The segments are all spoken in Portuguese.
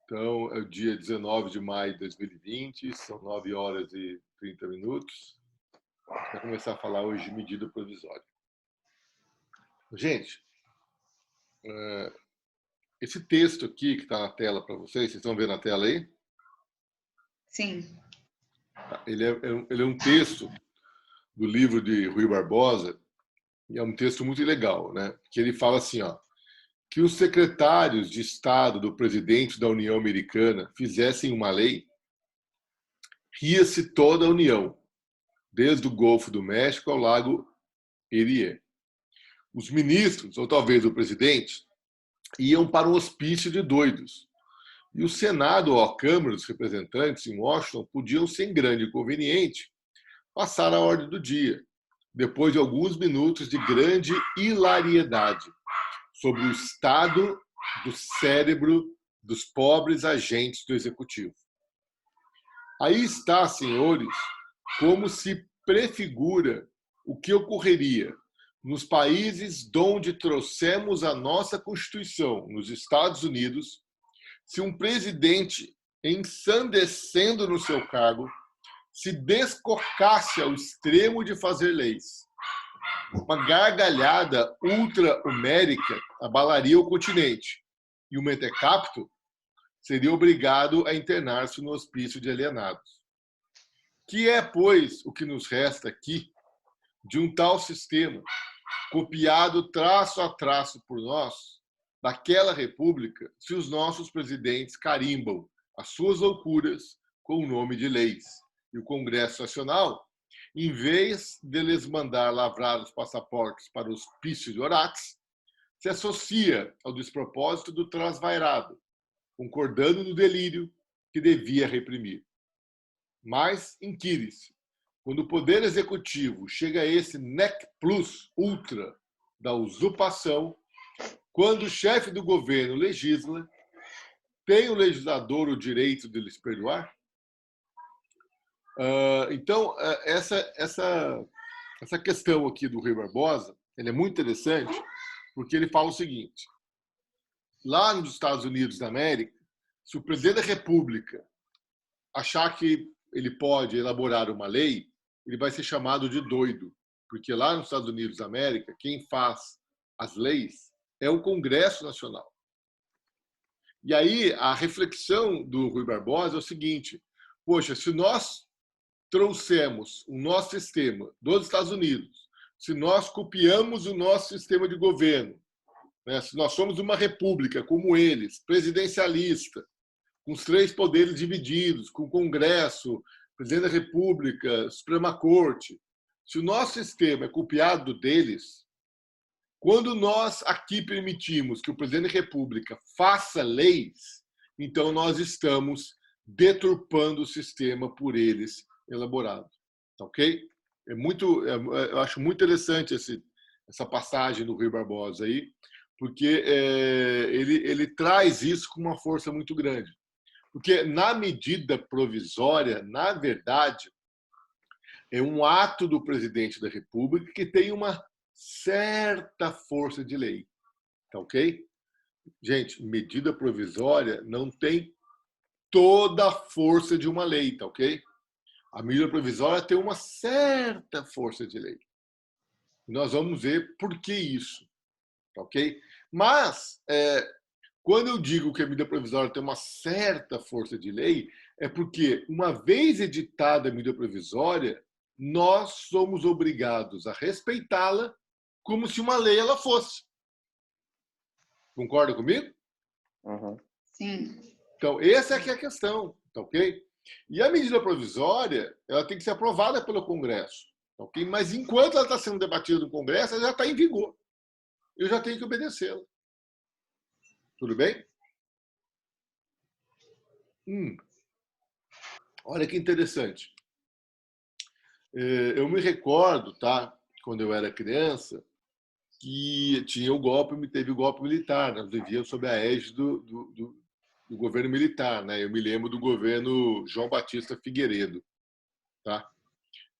Então, é o dia 19 de maio de 2020, são 9 horas e 30 minutos. A gente vai começar a falar hoje de medida provisória. Gente, esse texto aqui que está na tela para vocês estão vendo na tela aí? Sim. Ele é um texto do livro de Rui Barbosa, e é um texto muito legal, né? Que ele fala assim, ó, que os secretários de Estado do presidente da União Americana fizessem uma lei, ria-se toda a União, desde o Golfo do México ao Lago Erie. Os ministros, ou talvez o presidente, iam para um hospício de doidos. E o Senado ou a Câmara dos Representantes em Washington podiam, sem grande inconveniente, passar a ordem do dia, depois de alguns minutos de grande hilariedade sobre o estado do cérebro dos pobres agentes do executivo. Aí está, senhores, como se prefigura o que ocorreria nos países onde trouxemos a nossa Constituição, nos Estados Unidos, se um presidente, ensandecendo no seu cargo, se descocasse ao extremo de fazer leis. Uma gargalhada ultra-homérica abalaria o continente, e o mentecapto seria obrigado a internar-se no hospício de alienados. Que é, pois, o que nos resta aqui de um tal sistema, copiado traço a traço por nós, daquela república, se os nossos presidentes carimbam as suas loucuras com o nome de leis. E o Congresso Nacional, em vez de lhes mandar lavrar os passaportes para o hospício de Orax, se associa ao despropósito do trasvairado, concordando no delírio que devia reprimir. Mas inquire-se, quando o Poder Executivo chega a esse nec plus ultra da usurpação, quando o chefe do governo legisla, tem o legislador o direito de lhes perdoar? Então, essa questão aqui do Rui Barbosa, ele é muito interessante, porque ele fala o seguinte: lá nos Estados Unidos da América, se o presidente da República achar que ele pode elaborar uma lei, ele vai ser chamado de doido, porque lá nos Estados Unidos da América, quem faz as leis é o Congresso Nacional. E aí a reflexão do Rui Barbosa é o seguinte: poxa, se nós trouxemos o nosso sistema dos Estados Unidos, se nós copiamos o nosso sistema de governo, né, se nós somos uma república como eles, presidencialista, com os três poderes divididos, com o Congresso, Presidente da República, Suprema Corte, se o nosso sistema é copiado deles, quando nós aqui permitimos que o Presidente da República faça leis, então nós estamos deturpando o sistema por eles elaborado. Ok? Eu acho muito interessante essa passagem do Rui Barbosa aí, porque ele traz isso com uma força muito grande. Porque na medida provisória, na verdade, é um ato do presidente da República que tem uma certa força de lei. Tá ok? Gente, medida provisória não tem toda a força de uma lei, tá ok? A medida provisória tem uma certa força de lei. Nós vamos ver por que isso, tá ok? Mas, quando eu digo que a medida provisória tem uma certa força de lei, é porque, uma vez editada a medida provisória, nós somos obrigados a respeitá-la como se uma lei ela fosse. Concorda comigo? Uhum. Sim. Então, essa é que é a questão, tá ok? E a medida provisória, ela tem que ser aprovada pelo Congresso, tá ok? Mas enquanto ela está sendo debatida no Congresso, ela já está em vigor. Eu já tenho que obedecê-la. Tudo bem? Olha que interessante. Eu me recordo, tá? Quando eu era criança, que teve o golpe militar, nós vivíamos sob a égide do governo militar, né? Eu me lembro do governo João Batista Figueiredo, tá?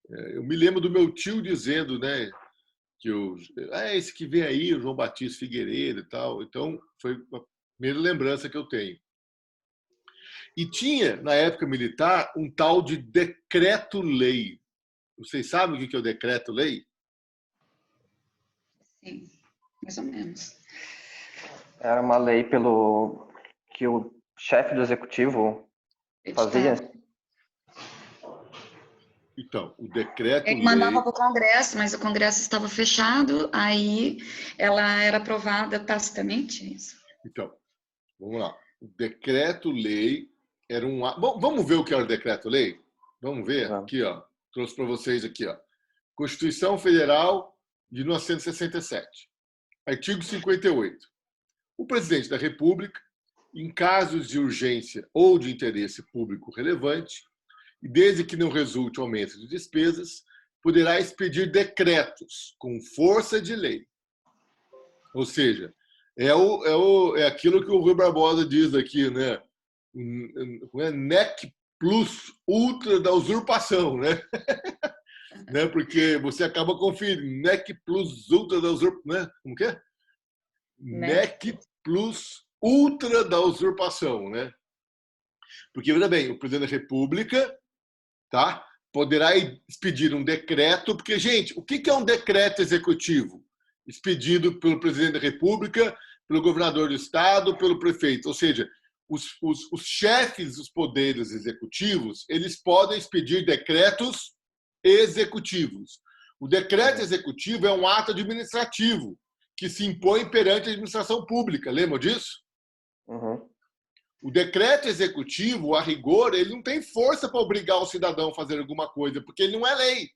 Eu me lembro do meu tio dizendo, né, que esse que vem aí, o João Batista Figueiredo e tal. Então, foi a primeira lembrança que eu tenho. E tinha, na época militar, um tal de decreto-lei. Vocês sabem o que é o decreto-lei? Sim, mais ou menos. Era uma lei que o chefe do executivo fazia. Então, o Ele decreto-lei... mandava para o Congresso, mas o Congresso estava fechado, aí ela era aprovada tacitamente, isso. Então, vamos lá. O decreto-lei era um... Vamos ver o que era o decreto-lei? Vamos ver? Aqui, ó. Trouxe para vocês aqui, ó. Constituição Federal de 1967. Artigo 58. O presidente da República, em casos de urgência ou de interesse público relevante, e desde que não resulte aumento de despesas, poderá expedir decretos com força de lei. Ou seja, é aquilo que o Rui Barbosa diz aqui, né? Nec plus ultra da usurpação, né? Né? Porque você acaba conferindo nec plus ultra da usurpação, né? Como que é? Nec plus ultra da usurpação, né? Porque, veja bem, o presidente da República, tá, poderá expedir um decreto, porque, gente, o que é um decreto executivo? Expedido pelo presidente da República, pelo governador do estado, pelo prefeito. Ou seja, os chefes dos poderes executivos, eles podem expedir decretos executivos. O decreto executivo é um ato administrativo que se impõe perante a administração pública. Lembram disso? Uhum. O decreto executivo, a rigor, ele não tem força para obrigar o cidadão a fazer alguma coisa, porque ele não é lei.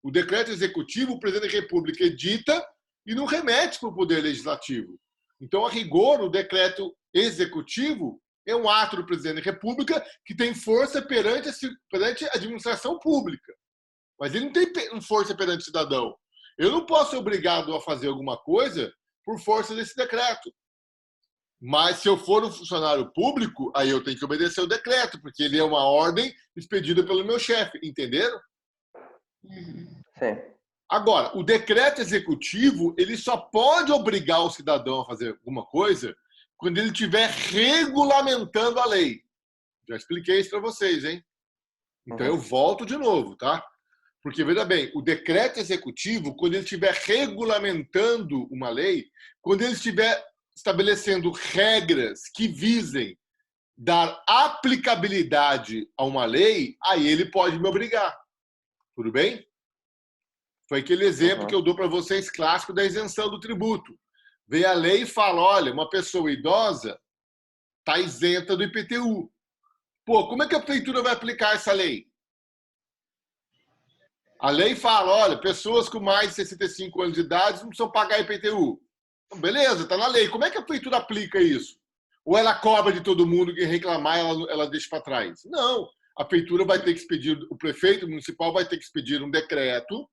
O decreto executivo, o presidente da República edita e não remete para o Poder Legislativo. Então, a rigor, o decreto executivo é um ato do presidente da República que tem força perante a administração pública. Mas ele não tem força perante o cidadão. Eu não posso ser obrigado a fazer alguma coisa por força desse decreto. Mas se eu for um funcionário público, aí eu tenho que obedecer o decreto, porque ele é uma ordem expedida pelo meu chefe. Entenderam? Sim. Agora, o decreto executivo, ele só pode obrigar o cidadão a fazer alguma coisa quando ele estiver regulamentando a lei. Já expliquei isso para vocês, hein? Então eu volto de novo, tá? Porque, veja bem, o decreto executivo, quando ele estiver regulamentando uma lei, quando ele estiver estabelecendo regras que visem dar aplicabilidade a uma lei, aí ele pode me obrigar. Tudo bem? Foi aquele exemplo que eu dou para vocês, clássico da isenção do tributo. Vem a lei e fala, olha, uma pessoa idosa está isenta do IPTU. Pô, como é que a prefeitura vai aplicar essa lei? A lei fala, olha, pessoas com mais de 65 anos de idade não precisam pagar IPTU. Então, beleza, está na lei. Como é que a prefeitura aplica isso? Ou ela cobra de todo mundo que reclamar, ela deixa para trás? Não. A prefeitura vai ter que expedir, o prefeito municipal vai ter que expedir um decreto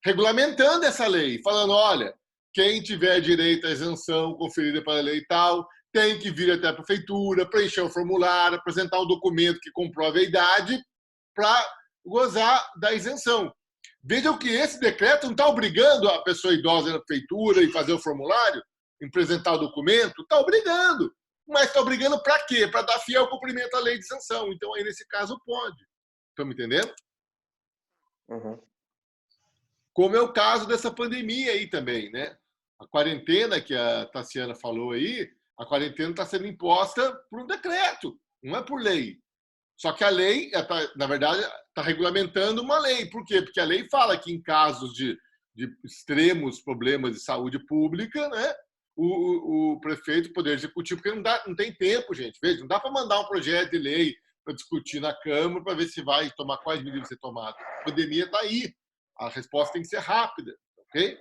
regulamentando essa lei, falando, olha, quem tiver direito à isenção conferida pela lei e tal, tem que vir até a prefeitura, preencher o formulário, apresentar um documento que comprove a idade para gozar da isenção. Vejam que esse decreto não está obrigando a pessoa idosa na prefeitura e fazer o formulário, apresentar o documento, está obrigando. Mas está obrigando para quê? Para dar fiel cumprimento à lei de isenção. Então, aí, nesse caso, pode. Estão me entendendo? Uhum. Como é o caso dessa pandemia aí também, né? A quarentena que a Tassiana falou aí, a quarentena está sendo imposta por um decreto, não é por lei. Só que a lei, na verdade, está regulamentando uma lei. Por quê? Porque a lei fala que em casos de extremos problemas de saúde pública, né, o prefeito, o Poder Executivo, porque não tem tempo, gente. Veja, não dá para mandar um projeto de lei para discutir na Câmara para ver se vai tomar quais medidas ser tomadas. A pandemia está aí. A resposta tem que ser rápida, ok?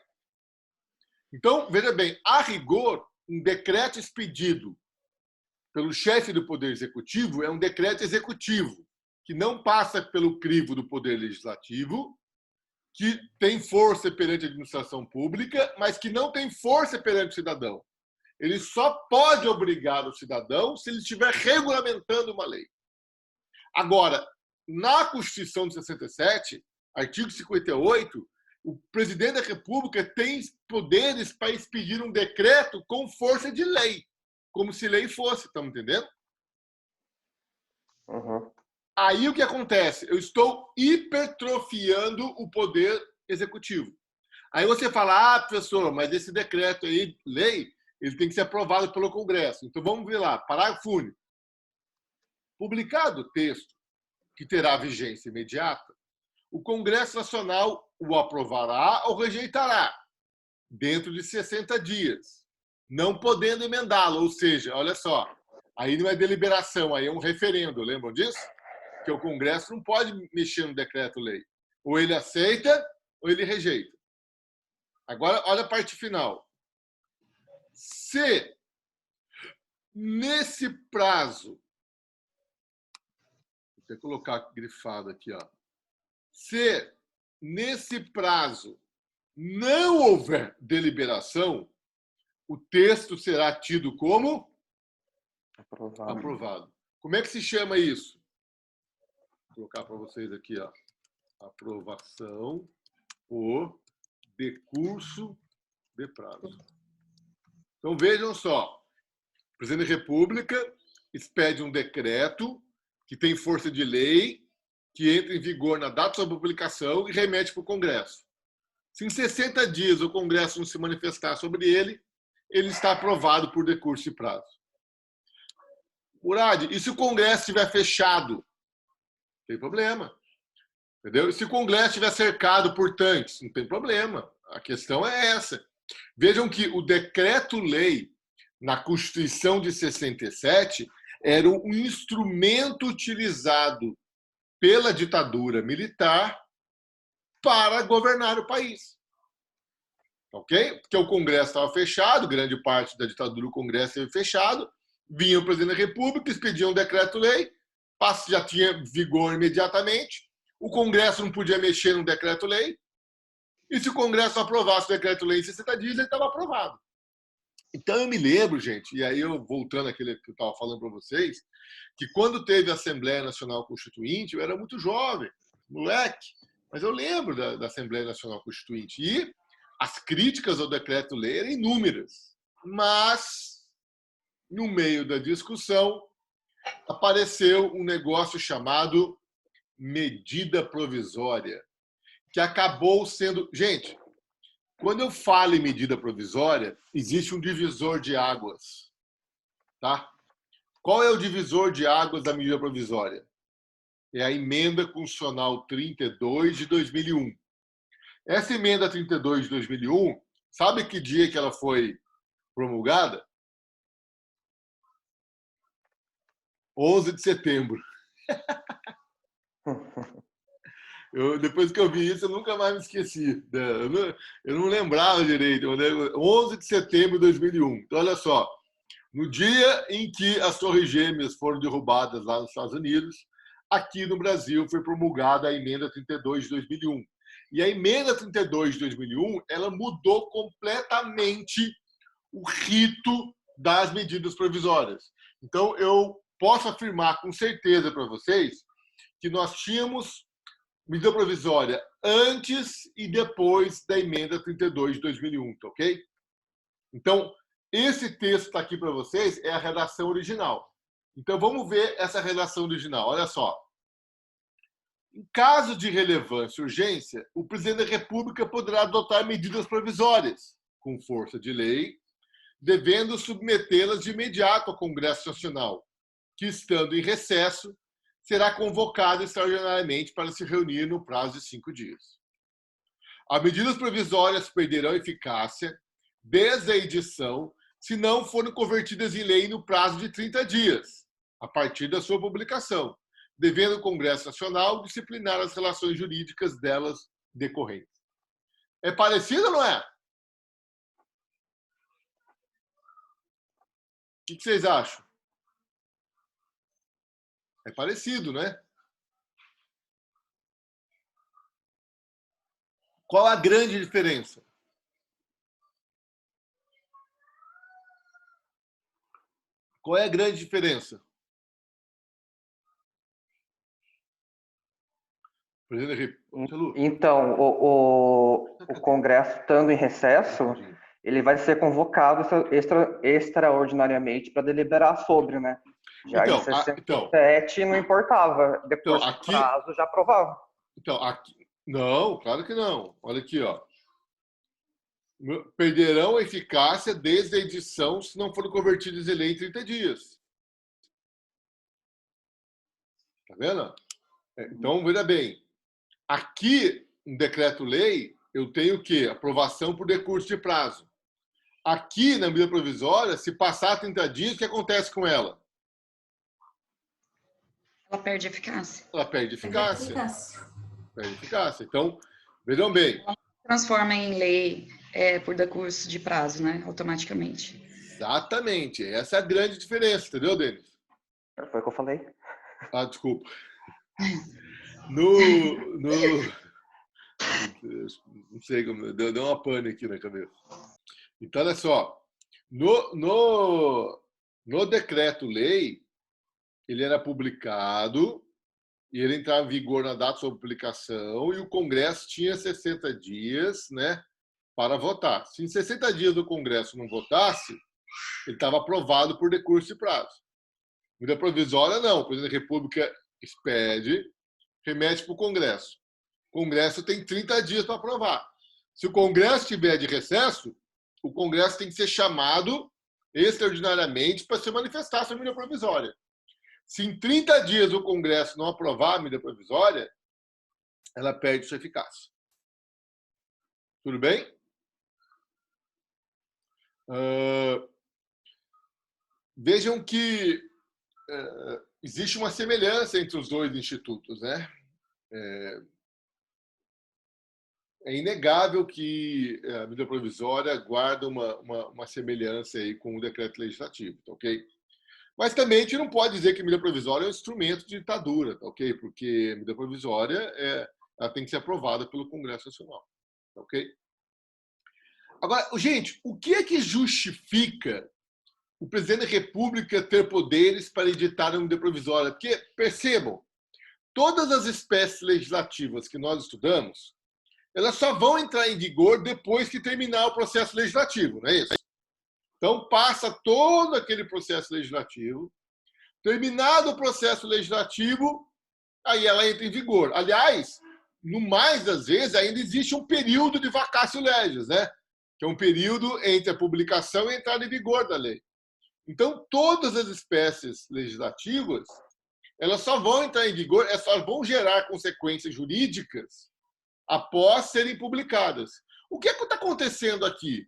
Então, veja bem, a rigor, um decreto expedido pelo chefe do Poder Executivo é um decreto executivo, que não passa pelo crivo do Poder Legislativo, que tem força perante a administração pública, mas que não tem força perante o cidadão. Ele só pode obrigar o cidadão se ele estiver regulamentando uma lei. Agora, na Constituição de 67, artigo 58, o presidente da República tem poderes para expedir um decreto com força de lei, como se lei fosse, estamos entendendo? Uhum. Aí o que acontece? Eu estou hipertrofiando o poder executivo. Aí você fala, professor, mas esse decreto aí, lei, ele tem que ser aprovado pelo Congresso. Então vamos ver lá, parágrafo único. Publicado o texto, que terá vigência imediata, o Congresso Nacional o aprovará ou rejeitará dentro de 60 dias, não podendo emendá-lo. Ou seja, olha só, aí não é deliberação, aí é um referendo, lembram disso? Que o Congresso não pode mexer no decreto-lei. Ou ele aceita ou ele rejeita. Agora, olha a parte final. Se nesse prazo, vou até colocar grifado aqui, ó. Se nesse prazo não houver deliberação, o texto será tido como aprovado. Como é que se chama isso? Vou colocar para vocês aqui, ó. Aprovação por decurso de prazo. Então vejam só, o presidente da República expede um decreto que tem força de lei, que entra em vigor na data da sua publicação e remete para o Congresso. Se em 60 dias o Congresso não se manifestar sobre ele, ele está aprovado por decurso de prazo. Murad, e se o Congresso estiver fechado? Não tem problema. Entendeu? E se o Congresso estiver cercado por tanques? Não tem problema. A questão é essa. Vejam que o decreto-lei na Constituição de 67 era um instrumento utilizado pela ditadura militar para governar o país. Ok? Porque o Congresso estava fechado, grande parte da ditadura do Congresso esteve fechado, vinha o presidente da República, expedia um decreto-lei, já tinha vigor imediatamente, o Congresso não podia mexer no decreto-lei, e se o Congresso aprovasse o decreto-lei em 60 dias, ele estava aprovado. Então eu me lembro, gente, e aí eu voltando àquilo que eu estava falando para vocês, que quando teve a Assembleia Nacional Constituinte, eu era muito jovem, moleque, mas eu lembro da Assembleia Nacional Constituinte. E as críticas ao decreto-lei eram inúmeras. Mas, no meio da discussão, apareceu um negócio chamado medida provisória, que acabou sendo... Gente, quando eu falo em medida provisória, existe um divisor de águas. Tá? Qual é o divisor de águas da medida provisória? É a emenda constitucional 32 de 2001. Essa emenda 32 de 2001, sabe que dia que ela foi promulgada? 11 de setembro. Depois que eu vi isso, eu nunca mais me esqueci. Eu não lembrava direito. 11 de setembro de 2001. Então, olha só. No dia em que as Torres Gêmeas foram derrubadas lá nos Estados Unidos, aqui no Brasil foi promulgada a emenda 32 de 2001. E a emenda 32 de 2001, ela mudou completamente o rito das medidas provisórias. Então, eu posso afirmar com certeza para vocês que nós tínhamos medida provisória antes e depois da emenda 32 de 2001, tá ok? Então, esse texto está aqui para vocês, é a redação original. Então, vamos ver essa redação original. Olha só. Em caso de relevância e urgência, o presidente da República poderá adotar medidas provisórias, com força de lei, devendo submetê-las de imediato ao Congresso Nacional, que, estando em recesso, será convocado extraordinariamente para se reunir no prazo de 5 dias. As medidas provisórias perderão eficácia desde a edição, se não forem convertidas em lei no prazo de 30 dias, a partir da sua publicação, devendo o Congresso Nacional disciplinar as relações jurídicas delas decorrentes. É parecido ou não é? O que vocês acham? É parecido, né? Qual a grande diferença? Qual é a grande diferença? Então, o Congresso, estando em recesso, ele vai ser convocado extraordinariamente para deliberar sobre, né? Já Então, em 67 não importava. Depois do prazo já aprovava. Então, aqui, não, claro que não. Olha aqui, ó. Perderão a eficácia desde a edição se não forem convertidos em lei em 30 dias. Tá vendo? Então, veja bem. Aqui, no decreto-lei, eu tenho o quê? Aprovação por decurso de prazo. Aqui, na medida provisória, se passar 30 dias, o que acontece com ela? Ela perde eficácia. Ela perde eficácia. Perde eficácia. Então, vejam bem. Ela transforma em lei por decurso de prazo, né? Automaticamente. Exatamente. Essa é a grande diferença, entendeu, Denis? Foi o que eu falei. Ah, desculpa. Não sei como. Deu uma pane aqui na cabeça. Então, olha só. No decreto-lei, ele era publicado e ele entrava em vigor na data de sua publicação e o Congresso tinha 60 dias, né, para votar. Se em 60 dias o Congresso não votasse, ele estava aprovado por decurso de prazo. Medida provisória, não. O presidente da República expede, remete para o Congresso. O Congresso tem 30 dias para aprovar. Se o Congresso estiver de recesso, o Congresso tem que ser chamado extraordinariamente para se manifestar sobre a medida provisória. Se em 30 dias o Congresso não aprovar a medida provisória, ela perde sua eficácia. Tudo bem? Vejam que existe uma semelhança entre os dois institutos, né? É inegável que a medida provisória guarda uma semelhança aí com o decreto legislativo, tá ok? Mas também a gente não pode dizer que a medida provisória é um instrumento de ditadura, tá ok? Porque a medida provisória ela tem que ser aprovada pelo Congresso Nacional, tá ok? Agora, gente, o que é que justifica o presidente da República ter poderes para editar uma medida provisória? Porque, percebam, todas as espécies legislativas que nós estudamos, elas só vão entrar em vigor depois que terminar o processo legislativo, não é isso? Então, passa todo aquele processo legislativo. Terminado o processo legislativo, aí ela entra em vigor. Aliás, no mais das vezes, ainda existe um período de vacatio legis, né? Que é um período entre a publicação e a entrada em vigor da lei. Então, todas as espécies legislativas, elas só vão entrar em vigor, elas só vão gerar consequências jurídicas após serem publicadas. O que é que está acontecendo aqui?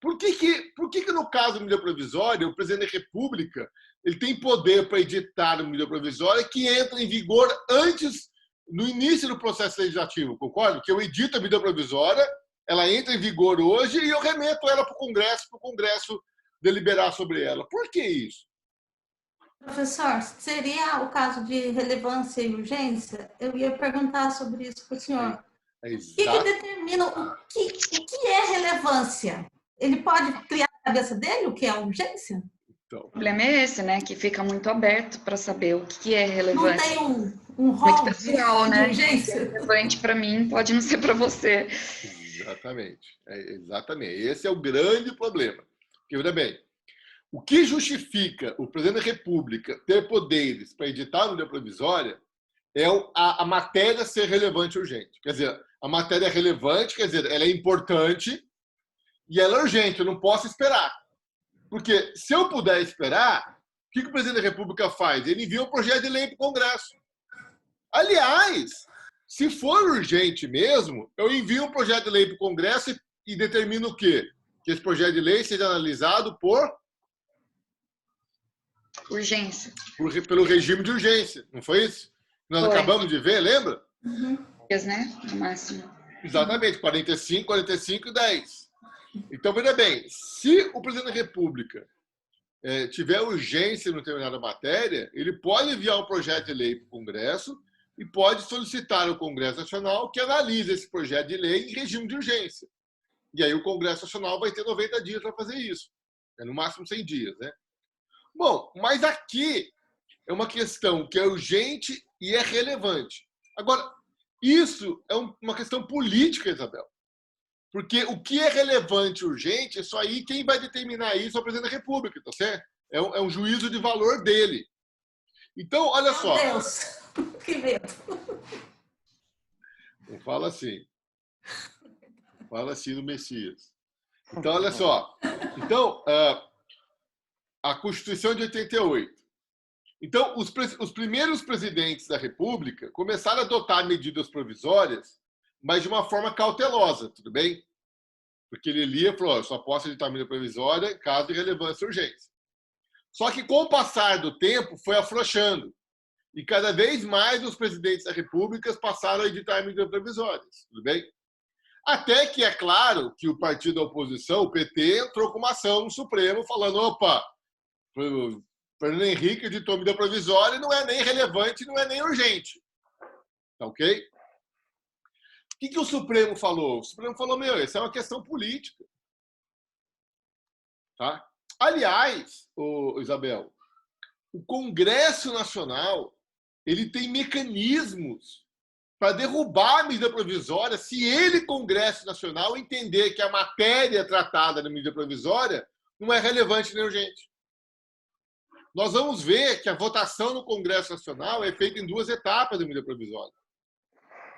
Por que no caso da medida provisória, o presidente da República ele tem poder para editar a medida provisória que entra em vigor antes, no início do processo legislativo, concorda? Que eu edito a medida provisória, ela entra em vigor hoje e eu remeto ela para o Congresso deliberar sobre ela. Por que isso? Professor, seria o caso de relevância e urgência? Eu ia perguntar sobre isso para o senhor. O que determina o que é relevância? Ele pode criar na cabeça dele o que é urgência? Então, o problema é esse, né? Que fica muito aberto para saber o que é relevância. Não tem um rol pessoal, de né? urgência? É relevante para mim, pode não ser para você. Exatamente. Exatamente. Esse é o grande problema. Porque, veja bem, o que justifica o presidente da República ter poderes para editar a medida provisória é a matéria ser relevante e urgente. Quer dizer, a matéria é relevante, quer dizer, ela é importante e ela é urgente, eu não posso esperar. Porque se eu puder esperar, o que o presidente da República faz? Ele envia um projeto de lei para o Congresso. Aliás, se for urgente mesmo, eu envio um projeto de lei para o Congresso e determino o quê? Que esse projeto de lei seja analisado por urgência. Pelo regime de urgência, não foi isso? Nós acabamos de ver, lembra? Né? No máximo. Exatamente, 45, 45 e 10. Então, veja bem, se o presidente da República tiver urgência em determinada matéria, ele pode enviar um projeto de lei para o Congresso e pode solicitar ao Congresso Nacional que analise esse projeto de lei em regime de urgência. E aí o Congresso Nacional vai ter 90 dias para fazer isso. No máximo 100 dias, né? Bom, mas aqui é uma questão que é urgente e é relevante. Agora, isso é uma questão política, Isabel. Porque o que é relevante e urgente, isso aí, quem vai determinar isso é o presidente da República, tá certo? É um juízo de valor dele. Então, olha só. Meu Deus, que medo. Não fala assim. Fala assim no Messias. Então, olha só. Então, a Constituição de 88. Então, os primeiros presidentes da República começaram a adotar medidas provisórias, mas de uma forma cautelosa, tudo bem? Porque ele lia e falou, eu só posso editar medida provisória em caso de relevância e urgência. Só que, com o passar do tempo, foi afrouxando. E cada vez mais os presidentes da República passaram a editar medidas provisórias, tudo bem? Até que é claro que o partido da oposição, o PT, entrou com uma ação no Supremo falando, opa, o Fernando Henrique editou medida provisória e não é nem relevante, não é nem urgente. Tá ok? O que o Supremo falou? O Supremo falou, meu, isso é uma questão política. Tá? Aliás, Isabel, o Congresso Nacional ele tem mecanismos para derrubar a medida provisória se ele, Congresso Nacional, entender que a matéria tratada na medida provisória não é relevante nem urgente. Nós vamos ver que a votação no Congresso Nacional é feita em 2 etapas da medida provisória.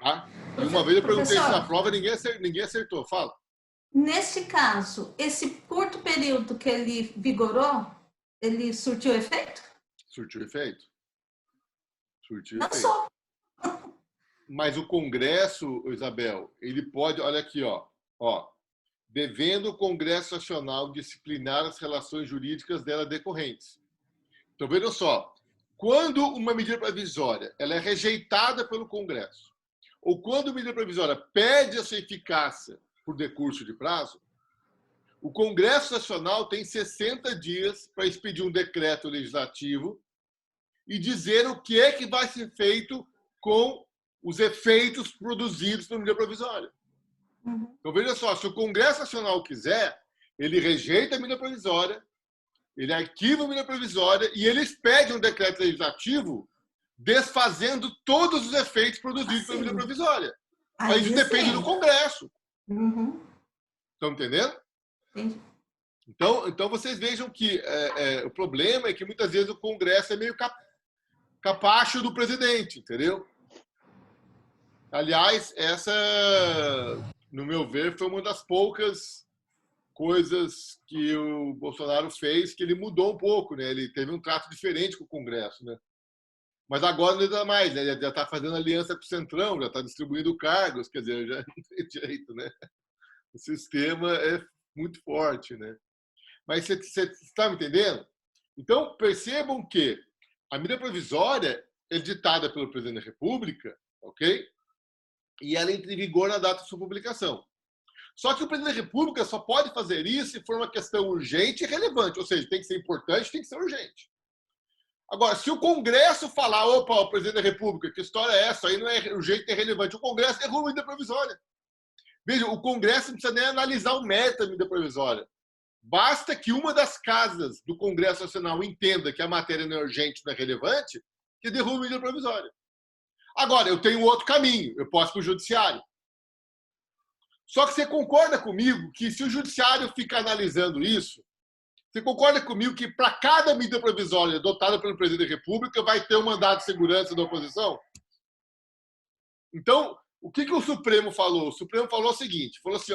Tá? E uma vez eu perguntei isso na prova, ninguém acertou. Fala. Nesse caso, esse curto período que ele vigorou, ele surtiu efeito? Surtiu efeito. Surtiu Não efeito. só. Mas o Congresso, Isabel, ele pode, olha aqui, ó, devendo o Congresso Nacional disciplinar as relações jurídicas dela decorrentes. Então, veja só, quando uma medida provisória ela é rejeitada pelo Congresso, ou quando a medida provisória perde a sua eficácia por decurso de prazo, o Congresso Nacional tem 60 dias para expedir um decreto legislativo e dizer o que é que vai ser feito com os efeitos produzidos pela medida provisória. Então, veja só, se o Congresso Nacional quiser, ele rejeita a medida provisória, ele arquiva a medida provisória e ele expede um decreto legislativo desfazendo todos os efeitos produzidos pela medida provisória. Mas isso depende do Congresso. Estão entendendo? Entendi. Então vocês vejam que o problema é que muitas vezes o Congresso é meio capacho do presidente, entendeu? Aliás, essa, no meu ver, foi uma das poucas coisas que o Bolsonaro fez que ele mudou um pouco, né? Ele teve um trato diferente com o Congresso, né? Mas agora não dá mais, né? Ele já está fazendo aliança com o Centrão, já está distribuindo cargos, quer dizer, já não tem jeito, né? O sistema é muito forte, né? Mas você está me entendendo? Então, percebam que a medida provisória é ditada pelo presidente da República, ok? E ela entra em vigor na data de sua publicação. Só que o presidente da República só pode fazer isso se for uma questão urgente e relevante, ou seja, tem que ser importante, tem que ser urgente. Agora, se o Congresso falar, opa, o presidente da República, que história é essa? Aí não é urgente nem relevante. O Congresso derruba a medida provisória. Veja, o Congresso não precisa nem analisar o mérito da medida provisória. Basta que uma das casas do Congresso Nacional entenda que a matéria não é urgente, não é relevante, que derruba a medida provisória. Agora, eu tenho outro caminho. Eu posso ir para o Judiciário. Só que você concorda comigo que se o Judiciário fica analisando isso, você concorda comigo que para cada medida provisória adotada pelo presidente da República vai ter um mandado de segurança da oposição? Então, o que o Supremo falou? O Supremo falou o seguinte, falou assim,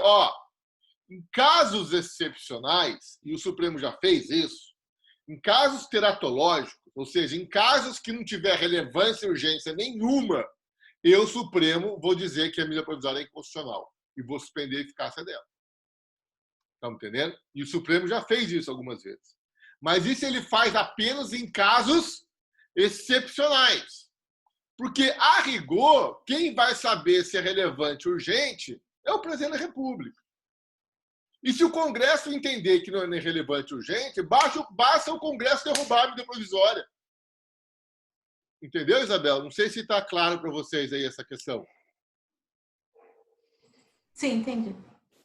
em casos excepcionais, e o Supremo já fez isso, em casos teratológicos, ou seja, em casos que não tiver relevância e urgência nenhuma, eu, Supremo, vou dizer que a medida provisória é inconstitucional e vou suspender a eficácia dela. Estão entendendo? E o Supremo já fez isso algumas vezes. Mas isso ele faz apenas em casos excepcionais. Porque, a rigor, quem vai saber se é relevante ou urgente é o presidente da República. E se o Congresso entender que não é nem relevante ou urgente, basta o Congresso derrubar a medida provisória. Entendeu, Isabel? Não sei se está claro para vocês aí essa questão. Sim, entendi.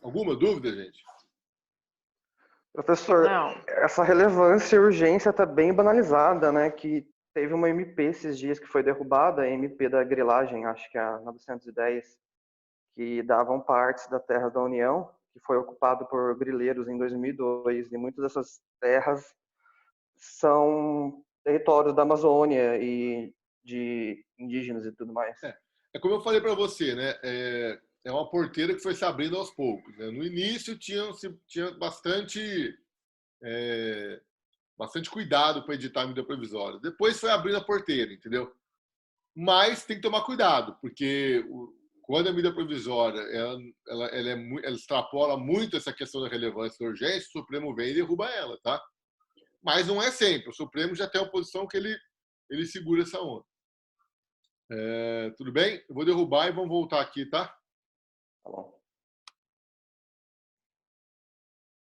Alguma dúvida, gente? Professor, essa relevância e urgência está bem banalizada, né? Que teve uma MP esses dias que foi derrubada, a MP da grilagem, acho que é a 910, que davam partes da terra da União, que foi ocupado por grileiros em 2002, e muitas dessas terras são territórios da Amazônia e de indígenas e tudo mais. É como eu falei para você, né? É uma porteira que foi se abrindo aos poucos, né? No início tinha bastante cuidado para editar a medida provisória. Depois foi abrindo a porteira, entendeu? Mas tem que tomar cuidado, porque quando a medida provisória ela extrapola muito essa questão da relevância e da urgência, o Supremo vem e derruba ela, tá? Mas não é sempre. O Supremo já tem uma posição que ele segura essa onda. Tudo bem? Eu vou derrubar e vamos voltar aqui, tá? Tá bom.